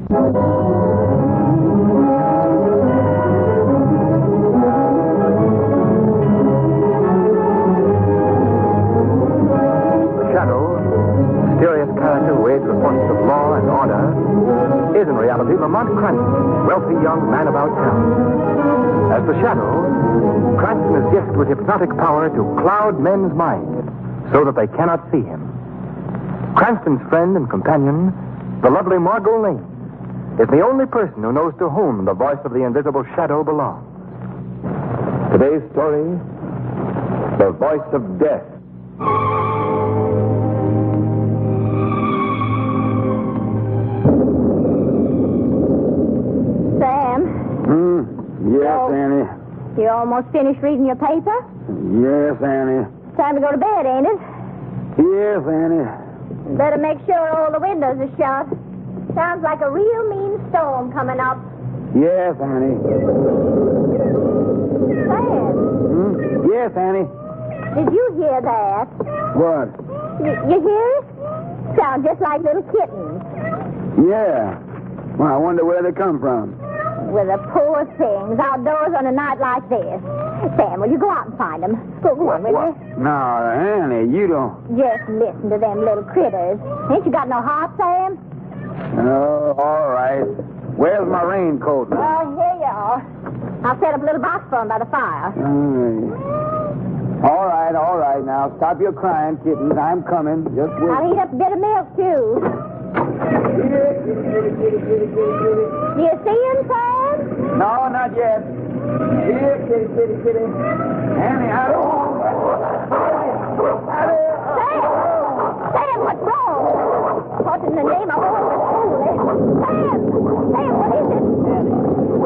Is in reality Lamont Cranston, wealthy young man about town. As the shadow, Cranston is gifted with hypnotic power to cloud men's minds so that they cannot see him. Cranston's friend and companion, the lovely Margot Lane, is the only person who knows to whom the voice of the invisible shadow belongs. Today's story, The Voice of Death. Yes, Annie. You almost finished reading your paper? Yes, Annie. Time to go to bed, ain't it? Yes, Annie. Better make sure all the windows are shut. Sounds like a real mean storm coming up. Yes, Annie. Sam. Yes, Annie. Did you hear that? What? You hear it? Sound just like little kittens. Yeah. Well, I wonder where they come from. Well, the poor things, outdoors on a night like this. Sam, will you go out and find them? Go on, will you? No, Annie, you don't. Just listen to them little critters. Ain't you got no heart, Sam? Oh, all right. Where's my raincoat? Well, here you are. I'll set up a little box for 'em by the fire. All right. Now, stop your crying, kittens. I'm coming. Just wait. I'll heat up a bit of milk, too. Do you see him, Sam? No, not yet. Here, kitty. Annie, Sam, what's wrong? What in the name of all that's holy? Sam, what is it?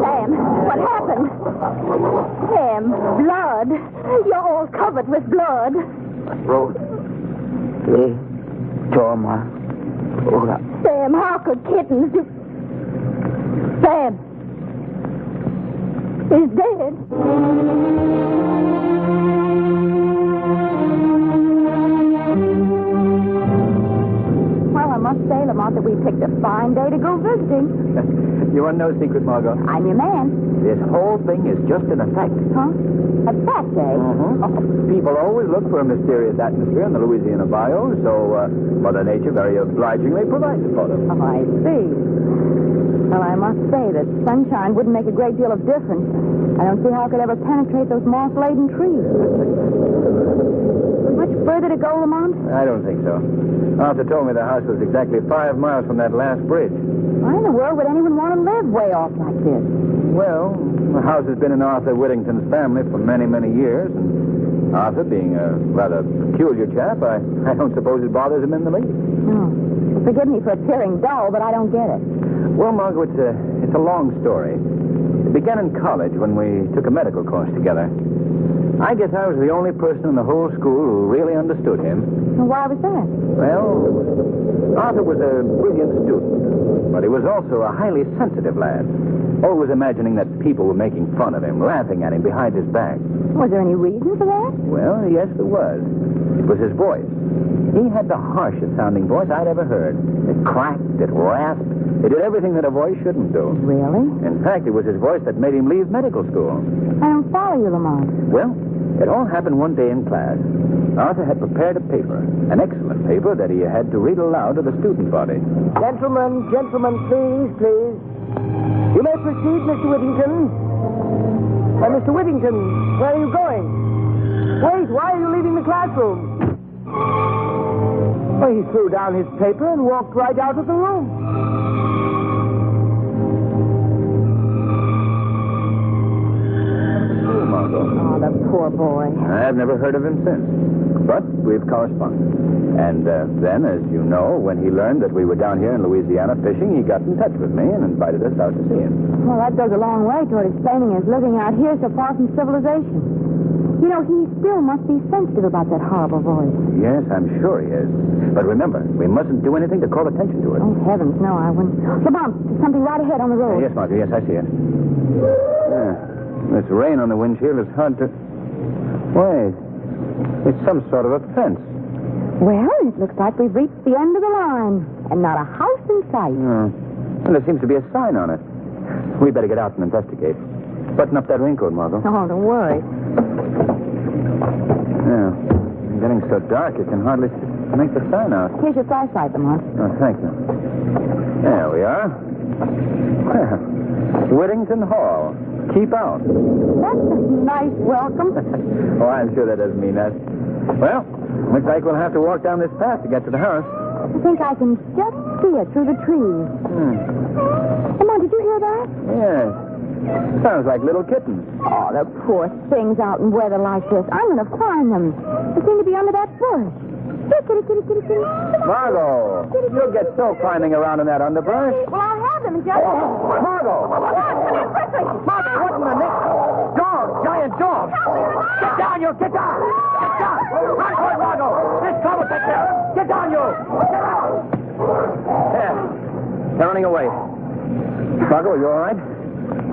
Sam, what happened? Sam, blood. You're all covered with blood. Road. Hey, Torma. Sam, how could kittens do... Sam. He's dead. Well, I must say, Lamont, that we picked a fine day to go visiting. You want no secret, Margot? I'm your man. This whole thing is just an effect. Huh? A fact, eh? People always look for a mysterious atmosphere in the Louisiana bayou, so Mother Nature very obligingly provides for them. Oh, I see. Well, I must say that sunshine wouldn't make a great deal of difference. I don't see how it could ever penetrate those moss-laden trees. Much further to go, Lamont? I don't think so. Arthur told me the house was exactly 5 miles from that last bridge. Why in the world would anyone want to live way off like this? Well, the house has been in Arthur Whittington's family for many, many years, and Arthur, being a rather peculiar chap, I don't suppose it bothers him in the least. No. Forgive me for appearing dull, but I don't get it. Well, Margot, it's a long story. It began in college when we took a medical course together. I guess I was the only person in the whole school who really understood him. Well, why was that? Well, Arthur was a brilliant student, but he was also a highly sensitive lad, always imagining that people were making fun of him, laughing at him behind his back. Was there any reason for that? Well, yes, there was. It was his voice. He had the harshest sounding voice I'd ever heard. It cracked, it rasped, it did everything that a voice shouldn't do. Really? In fact, it was his voice that made him leave medical school. I don't follow you, Lamont. Well, it all happened one day in class. Arthur had prepared a paper, an excellent paper that he had to read aloud to the student body. Gentlemen, please. You may proceed, Mr. Whittington. Mr. Whittington, where are you going? Wait, why are you leaving the classroom? Well, he threw down his paper and walked right out of the room. Oh, the poor boy. I've never heard of him since. But we've corresponded. And then, as you know, when he learned that we were down here in Louisiana fishing, he got in touch with me and invited us out to see him. Well, that goes a long way toward explaining his living out here so far from civilization. You know, he still must be sensitive about that horrible voice. Yes, I'm sure he is. But remember, we mustn't do anything to call attention to it. Oh, heavens, no, I wouldn't. Lamont, there's something right ahead on the road. Yes, Marjorie, yes, I see it. Yeah. This rain on the windshield is hard to... Wait. It's some sort of a fence. Well, it looks like we've reached the end of the line. And not a house in sight. And there seems to be a sign on it. We better get out and investigate. Button up that raincoat, Margot. Oh, don't worry. Yeah. It's getting so dark, you can hardly make the sign out. Here's your flashlight, Lamont. Oh, thank you. There we are. Whittington Hall. Keep out. That's a nice welcome. Oh, I'm sure that doesn't mean that. Well, looks like we'll have to walk down this path to get to the house. I think I can just see it through the trees. Lamont, did you hear that? Yes. Sounds like little kittens. Oh, the poor things out in weather like this. I'm going to find them. They seem to be under that bush. Here, kitty, kitty, kitty, kitty. Margot, you'll get so climbing around in that underbrush. Well, I'll have them in just... Margot! Come here, quickly. Margot, what in the name? Dog, giant dog. Get down, you. Get down. Get down. Run for it, Margot. This car will take care. Get down, you. Get out. There. They're running away. Margot, you all right?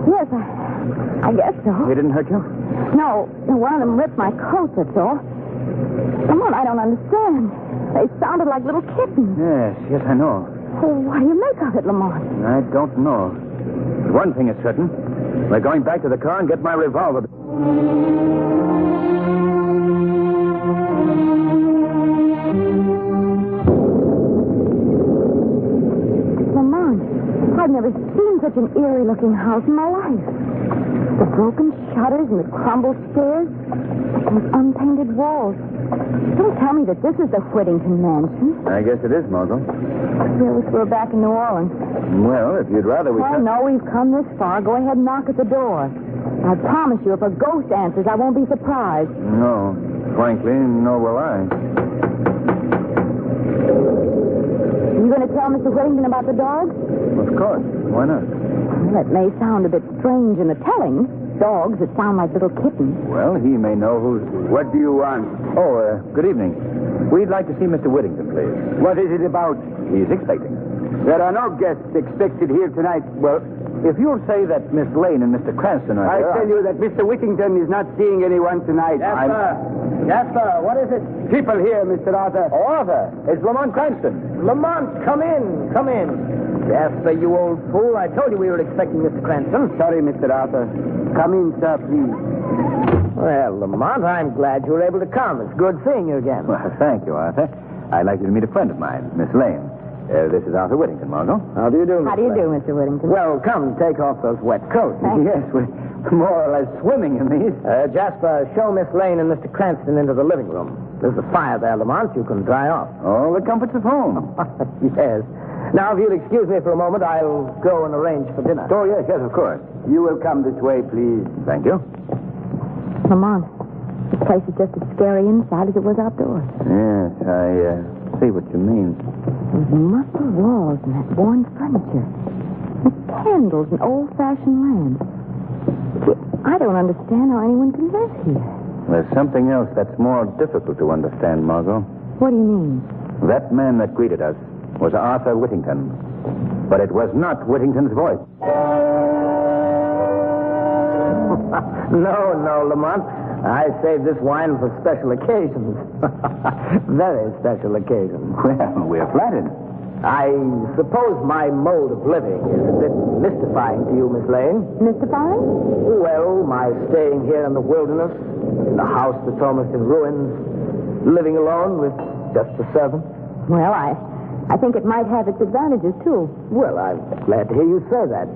Yes, I guess so. They didn't hurt you? No, one of them ripped my coat, that's all. Lamont, I don't understand. They sounded like little kittens. Yes, I know. Oh, what do you make of it, Lamont? I don't know. But one thing is certain. We're going back to the car and get my revolver. Lamont, I've never seen such an eerie-looking house in my life. The broken shutters and the crumbled stairs, those unpainted walls. Don't tell me that this is the Whittington mansion. I guess it is, Margot. I wish we were back in New Orleans. Well, if you'd rather we... Oh, no, we've come this far. Go ahead and knock at the door. I promise you, if a ghost answers, I won't be surprised. No. Frankly, nor will I. You going to tell Mr. Whittington about the dogs? Of course. Why not? Well, it may sound a bit strange in the telling. Dogs that sound like little kittens. Well, he may know who's... What do you want? Oh, good evening. We'd like to see Mr. Whittington, please. What is it about? He's expecting us. There are no guests expected here tonight. Well, if you'll say that Miss Lane and Mr. Cranston are I here... tell you that Mr. Whittington is not seeing anyone tonight. Jasper, what is it? People here, Mr. Arthur. Oh, Arthur, it's Lamont Cranston. Lamont, come in. Come in. Jasper, you old fool. I told you we were expecting Mr. Cranston. Sorry, Mr. Arthur. Come in, sir, please. Well, Lamont, I'm glad you were able to come. It's good seeing you again. Well, thank you, Arthur. I'd like you to meet a friend of mine, Miss Lane. This is Arthur Whittington, Margot. How do you do, Miss How do you Lane? do, Mr. Whittington? Well, come, take off those wet coats. Yes, we're more or less swimming in these. Jasper, show Miss Lane and Mr. Cranston into the living room. There's a fire there, Lamont. You can dry off. All the comforts of home. Yes. Now, if you'll excuse me for a moment, I'll go and arrange for dinner. Oh, yes, of course. You will come this way, please. Thank you. Lamont, this place is just as scary inside as it was outdoors. Yes, I see what you mean. Those musty walls and that worn furniture. And candles and old-fashioned lamps. Gee, I don't understand how anyone can live here. There's something else that's more difficult to understand, Margot. What do you mean? That man that greeted us was Arthur Whittington. But it was not Whittington's voice. No, Lamont. I saved this wine for special occasions. Very special occasions. Well, we're flattered. I suppose my mode of living is a bit mystifying to you, Miss Lane. Mystifying? Well, my staying here in the wilderness, in the house that's almost in ruins, living alone with just a servant. Well, I think it might have its advantages, too. Well, I'm glad to hear you say that.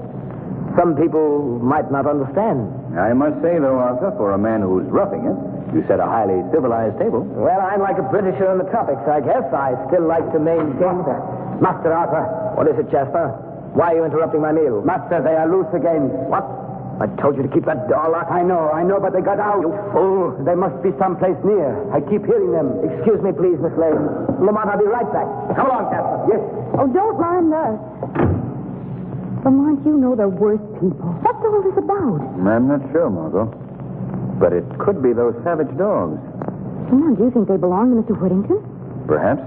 Some people might not understand. I must say, though, Arthur, for a man who's roughing it, you set a highly civilized table. Well, I'm like a Britisher in the tropics, I guess. I still like to maintain the... Master Arthur. What is it, Jasper? Why are you interrupting my meal? Master, they are loose again. What? I told you to keep that door locked. I know, but they got out. You fool. They must be someplace near. I keep hearing them. Excuse me, please, Miss Lane. Lamont, I'll be right back. Come along, Jasper. Yes. Oh, don't mind us. Lamont, you know they're worse people. What's all this about? I'm not sure, Margot. But it could be those savage dogs. Lamont, do you think they belong to Mr. Whittington? Perhaps.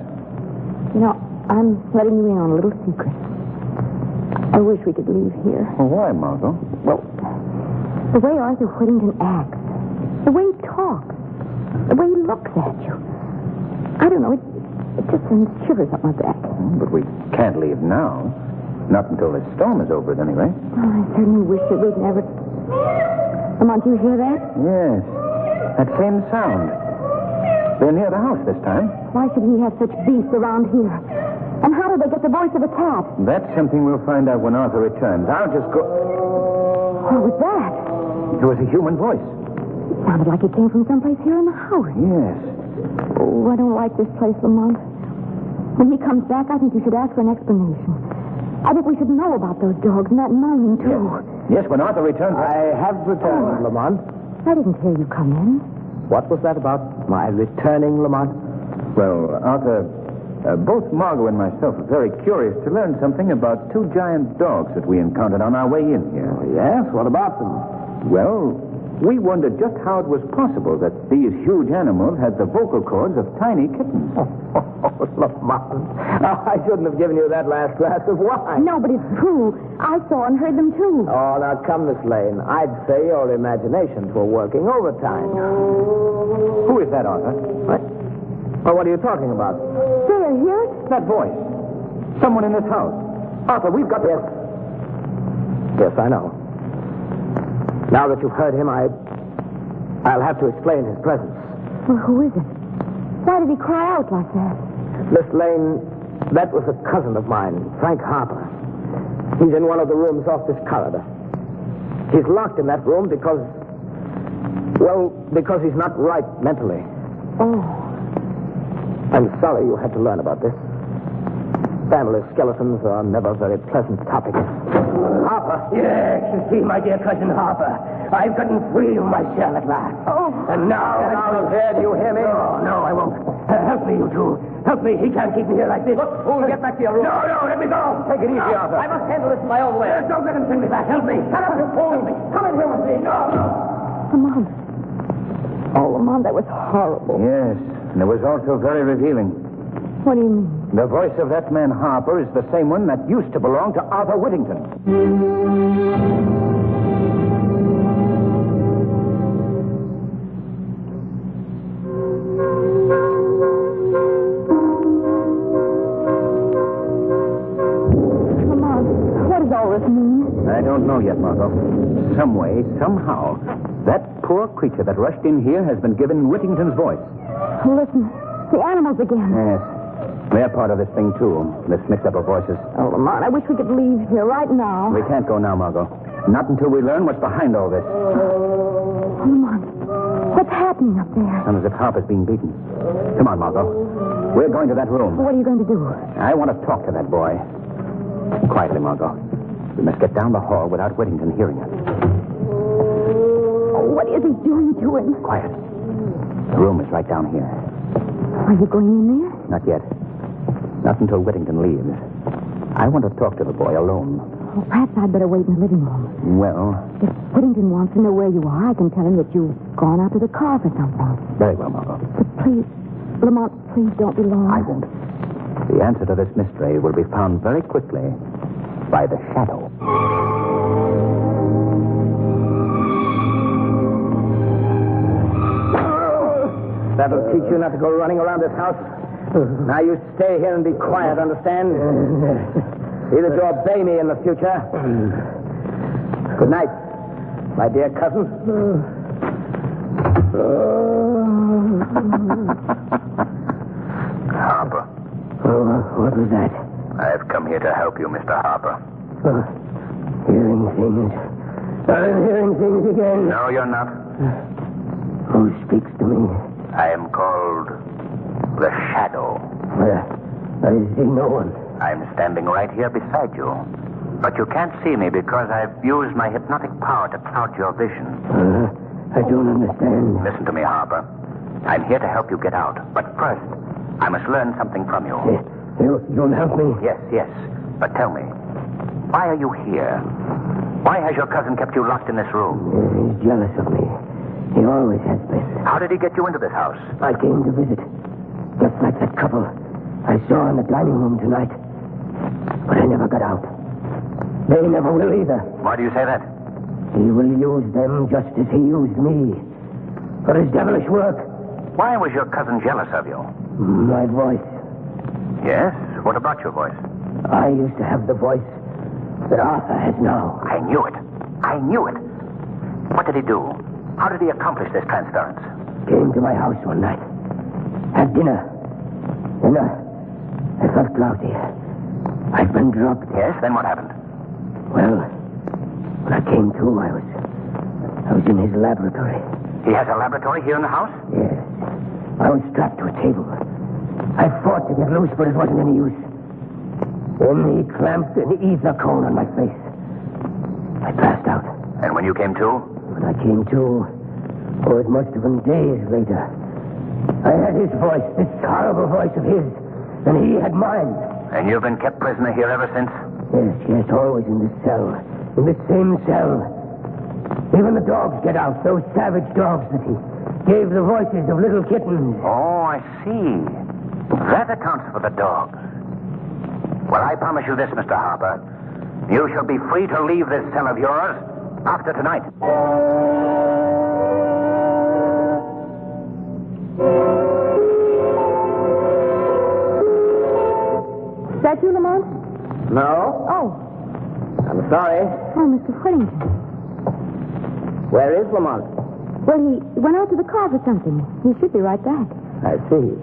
You know, I'm letting you in on a little secret. I wish we could leave here. Well, why, Margot? Well, the way Arthur Whittington acts, the way he talks, the way he looks at you. I don't know, it just sends shivers up my back. But we can't leave now. Not until this storm is over, at any rate. Oh, I certainly wish that we'd never... Lamont, do you hear that? Yes. That same sound. They're near the house this time. Why should he have such beasts around here? And how did they get the voice of a cat? That's something we'll find out when Arthur returns. I'll just go... What was that? It was a human voice. It sounded like it came from someplace here in the house. Yes. Oh, I don't like this place, Lamont. When he comes back, I think you should ask for an explanation. I think we should know about those dogs and that mining, too. Yes, when Arthur returns... I have returned, Lamont. I didn't hear you come in. What was that about my returning, Lamont? Well, Arthur, both Margot and myself are very curious to learn something about two giant dogs that we encountered on our way in here. Oh, yes? What about them? Well, we wondered just how it was possible that these huge animals had the vocal cords of tiny kittens. Oh, Lamont. I shouldn't have given you that last glass of wine. No, but it's true. I saw and heard them, too. Oh, now come, Miss Lane. I'd say your imaginations were working overtime. Who is that, Arthur? What? Well, what are you talking about? There, hear it? That voice. Someone in this house. Arthur, we've got... Yes. Yes, I know. Now that you've heard him, I'll have to explain his presence. Well, who is it? Why did he cry out like that? Miss Lane, that was a cousin of mine, Frank Harper. He's in one of the rooms off this corridor. He's locked in that room because he's not right mentally. Oh. I'm sorry you had to learn about this. Family skeletons are never very pleasant topics. Harper. Yes, you see, my dear cousin Harper. I've gotten free of my shell at last. Oh. And now... There, do you hear me? No, I won't. Help me, you two. Help me. He can't keep me here like this. Look, fool, get back to your room. No, let me go. Take it easy, Arthur. I must handle this my own way. Don't let him send me back. Help me. Shut up, you fool. Come in here with me. No. Lamont. Oh, Lamont, that was horrible. Yes, and it was also very revealing. What do you mean? The voice of that man Harper is the same one that used to belong to Arthur Whittington. Lamont, what does all this mean? I don't know yet, Margot. Some way, somehow, that poor creature that rushed in here has been given Whittington's voice. Listen, the animals again. Yes. They're part of this thing, too. This mix-up of voices. Oh, Lamont, I wish we could leave here right now. We can't go now, Margot. Not until we learn what's behind all this. Lamont, what's happening up there? Sounds as if Harper's being beaten. Come on, Margot. We're going to that room. What are you going to do? I want to talk to that boy. Quietly, Margot. We must get down the hall without Whittington hearing us. Oh, what is he doing to him? Quiet. The room is right down here. Are you going in there? Not yet. Not until Whittington leaves. I want to talk to the boy alone. Oh, perhaps I'd better wait in the living room. Well, If Whittington wants to know where you are, I can tell him that you've gone out to the car for something. very well, Margot. But please, Lamont, please don't be long. I won't. The answer to this mystery will be found very quickly by the shadow. That'll teach you not to go running around this house. Now you stay here and be quiet, understand? See that you obey me in the future. Good night, my dear cousin. Harper. What was that? I've come here to help you, Mr. Harper. Hearing things. I'm hearing things again. No, you're not. Who speaks to me? I am called the Shadow. I see no one. I'm standing right here beside you. But you can't see me because I've used my hypnotic power to cloud your vision. I don't understand. Listen to me, Harper. I'm here to help you get out. But first, I must learn something from you. You'll help me? Yes. But tell me, why are you here? Why has your cousin kept you locked in this room? He's jealous of me. He always has been. How did he get you into this house? I came to visit. Just like that couple I saw in the dining room tonight. But I never got out. They never will either. Why do you say that? He will use them just as he used me. For his devilish work. Why was your cousin jealous of you? My voice. Yes? What about your voice? I used to have the voice that Arthur has now. I knew it. I knew it. What did he do? How did he accomplish this transference? Came to my house one night. Had dinner. Then I felt drowsy. I'd been drugged. Yes, then what happened? Well, when I came to, I was in his laboratory. He has a laboratory here in the house? Yes. I was strapped to a table. I fought to get loose, but it wasn't any use. Then he clamped an ether cone on my face. I passed out. And when you came to? When I came to, it must have been days later. I had his voice, this horrible voice of his, and he had mine. And you've been kept prisoner here ever since? Yes, always in this cell. In this same cell. Even the dogs get out, those savage dogs that he gave the voices of little kittens. Oh, I see. That accounts for the dogs. Well, I promise you this, Mr. Harper. You shall be free to leave this cell of yours after tonight. Is that you, Lamont? No? Oh. I'm sorry. Oh, Mr. Whittington. Where is Lamont? Well, he went out to the car for something. He should be right back. I see.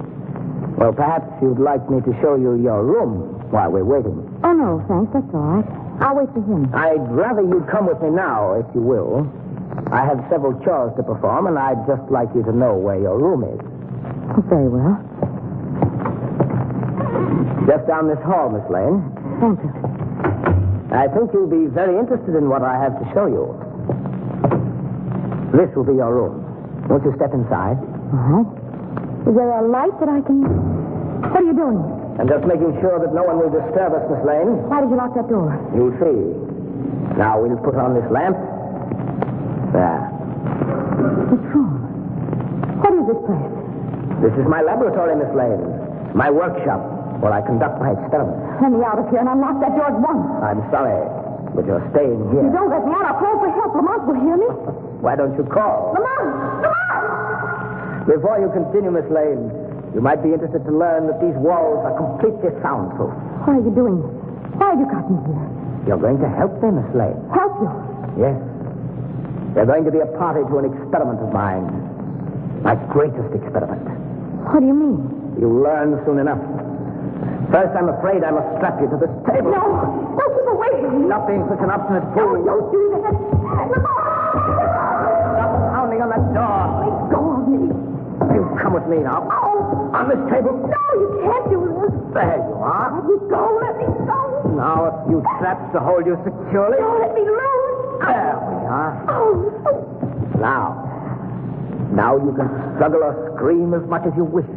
Well, perhaps you'd like me to show you your room while we're waiting. Oh, no, thanks. That's all right. I'll wait for him. I'd rather you'd come with me now, if you will. I have several chores to perform, and I'd just like you to know where your room is. Oh, very well. Just down this hall, Miss Lane. Thank you. I think you'll be very interested in what I have to show you. This will be your room. Won't you step inside? All right. Is there a light that I can... What are you doing? I'm just making sure that no one will disturb us, Miss Lane. Why did you lock that door? You'll see. Now we'll put on this lamp. There. What's wrong? What is this place? This is my laboratory, Miss Lane. My workshop, where I conduct my experiments. Let me out of here and unlock that door at once. I'm sorry, but you're staying here. You don't let me out. I'll call for help. Lamont will hear me. Why don't you call? Lamont! Lamont! Before you continue, Miss Lane, you might be interested to learn that these walls are completely soundproof. Why are you doing this? Why have you got me here? You're going to help me, Miss Lane. Help you? Yes. You're going to be a party to an experiment of mine. My greatest experiment. What do you mean? You'll learn soon enough. First, I'm afraid I must strap you to this table. No! Don't keep away from me! Stop being such an obstinate fool. Don't do that! Lamont! Stop pounding on that door. Let go of me! You come with me now. Oh! On this table. No, you can't do this! There you are. Let me go! Let me go! Now, a few straps to hold you securely. Don't let me loose! There we are. Oh! Now you can struggle or scream as much as you wish.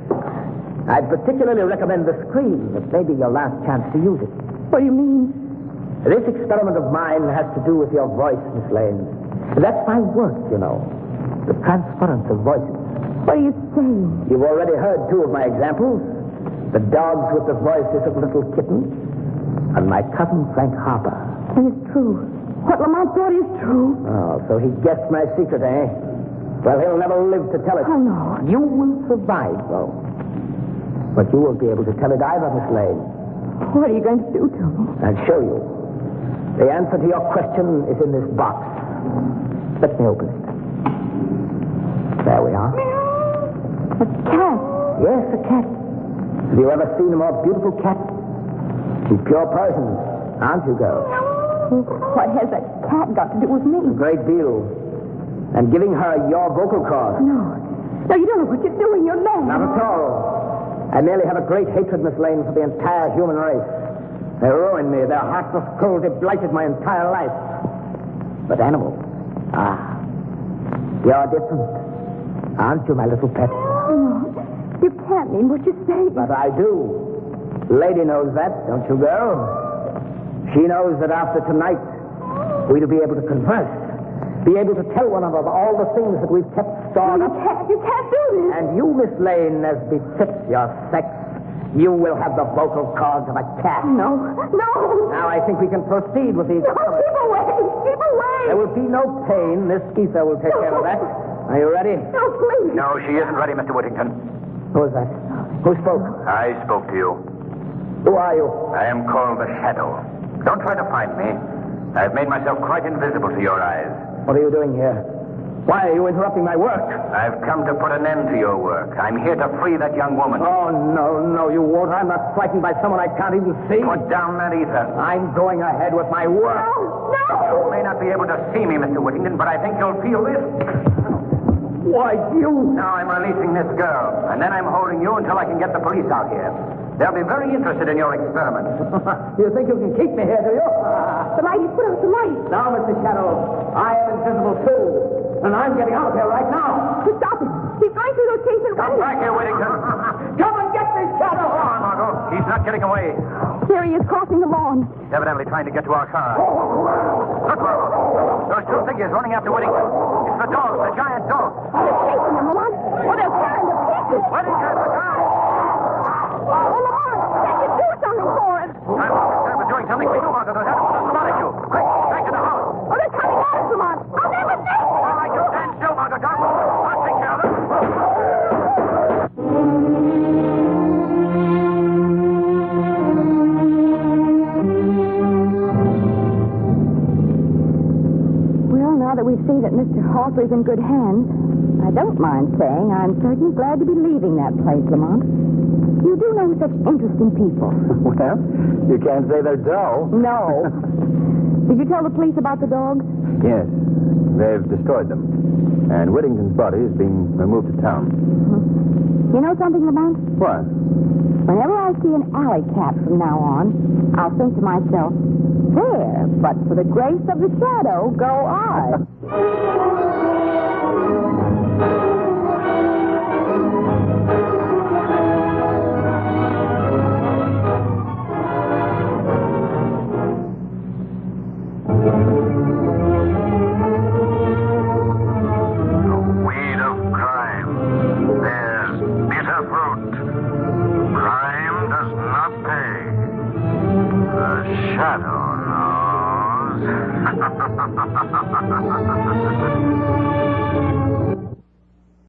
I'd particularly recommend the scream. It may be your last chance to use it. What do you mean? This experiment of mine has to do with your voice, Miss Lane. That's my work, you know. The transference of voices. What are you saying? You've already heard two of my examples. The dogs with the voices of little kittens. And my cousin Frank Harper. And it's true. What Lamont thought is true. Oh, so he guessed my secret, eh? Well, he'll never live to tell it. Oh, no. You will survive, though. But you won't be able to tell it either, Miss Lane. What are you going to do to me? I'll show you. The answer to your question is in this box. Let me open it. There we are. A cat. Yes, a cat. Have you ever seen a more beautiful cat? She's pure Persian, aren't you, girl? What has that cat got to do with me? A great deal. And giving her your vocal cords. No. No, you don't know what you're doing. You're mad. Not at all. I merely have a great hatred, Miss Lane, for the entire human race. They ruined me. Their heartless cruelty blighted my entire life. But animals, you're different. Aren't you, my little pet? No, you can't mean what you say. But I do. Lady knows that, don't you, girl? She knows that after tonight, we'll be able to converse. Be able to tell one another all the things that we've kept stored up. You can't do this. And you, Miss Lane, as befits your sex, you will have the vocal cords of a cat. No. Now I think we can proceed with these. No, keep away. There will be no pain. This ether will take care of that. Are you ready? No, please. No, she isn't ready, Mr. Whittington. Who is that? Who spoke? I spoke to you. Who are you? I am called the Shadow. Don't try to find me. I've made myself quite invisible to your eyes. What are you doing here? Why are you interrupting my work? I've come to put an end to your work. I'm here to free that young woman. Oh, no, you won't. I'm not frightened by someone I can't even see. Put down that ether. I'm going ahead with my work. You may not be able to see me, Mr. Whittington, but I think you'll feel this. Why, you... Now I'm releasing this girl, and then I'm holding you until I can get the police out here. They'll be very interested in your experiments. You think you can keep me here, do you? The light, he's put out the light. Now, Mr. Shadow, I am invisible, too. And I'm getting out of here right now. Stop him. He's going through those cases. Come back here, Whittington. Come and get this Shadow. Come on, Margot. He's not getting away. There he is, crossing the lawn. He's evidently trying to get to our car. Look, Margot. Those two figures running after Whittington. It's the dogs, the giant dogs. They're chasing him, Lamont. Oh, they're tearing to pieces. Whittington, the car. Oh, Lamont, can't you do something for him? I'm concerned with doing something for you, Margot. They'll have to spot you. Quick, back to the house. Oh, they're coming at us, Lamont. I'll never think. All right, you stand still, Margot. Don't move. I'll take care of them. Well, now that we've seen that Mr. Hawthorne's in good hands, I don't mind saying I'm certainly glad to be leaving that place, Lamont. You do know such interesting people. Well, you can't say they're dull. No. Did you tell the police about the dogs? Yes. They've destroyed them. And Whittington's body is being removed to town. You know something, Lamont? What? Whenever I see an alley cat from now on, I'll think to myself, there, but for the grace of the shadow, go I. Shadow knows.